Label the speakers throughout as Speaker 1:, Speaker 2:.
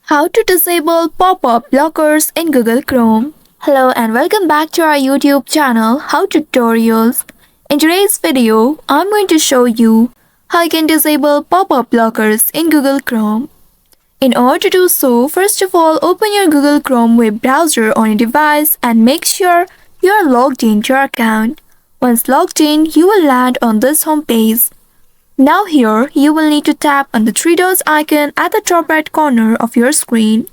Speaker 1: How to disable pop-up blockers in Google Chrome. Hello and welcome back to our YouTube channel, How Tutorials. In today's video, I'm going to show you how you can disable pop-up blockers in Google Chrome. In order to do so, first of all, open your Google Chrome web browser on your device and make sure you are logged into your account. Once logged in, you will land on this home page. Now here, you will need to tap on the three dots icon at the top right corner of your screen.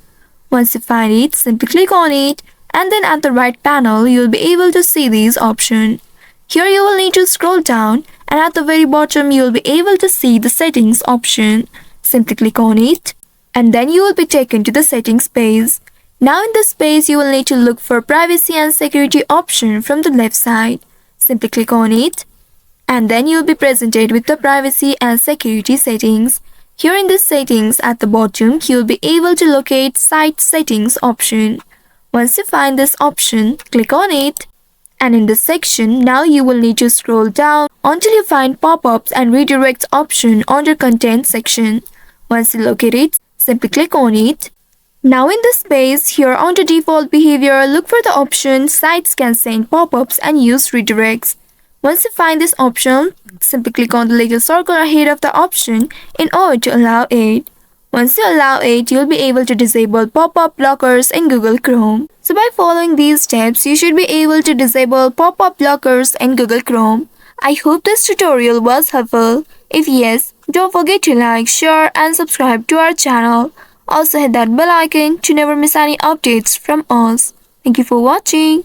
Speaker 1: Once you find it, simply click on it, and then at the right panel, you will be able to see these options. Here you will need to scroll down, and at the very bottom, you will be able to see the settings option. Simply click on it, and then you will be taken to the settings page. Now in this page, you will need to look for privacy and security option from the left side. Simply click on it, and then you will be presented with the privacy and security settings. Here in the settings at the bottom, you will be able to locate site settings option. Once you find this option, click on it. And in this section, now you will need to scroll down until you find pop-ups and redirects option under content section. Once you locate it, simply click on it. Now in this page, here under default behavior, look for the option sites can send pop-ups and use redirects. Once you find this option, simply click on the little circle ahead of the option in order to allow it. Once you allow it, you'll be able to disable pop-up blockers in Google Chrome. So by following these steps, you should be able to disable pop-up blockers in Google Chrome. I hope this tutorial was helpful. If yes, don't forget to like, share and subscribe to our channel. Also hit that bell icon to never miss any updates from us. Thank you for watching.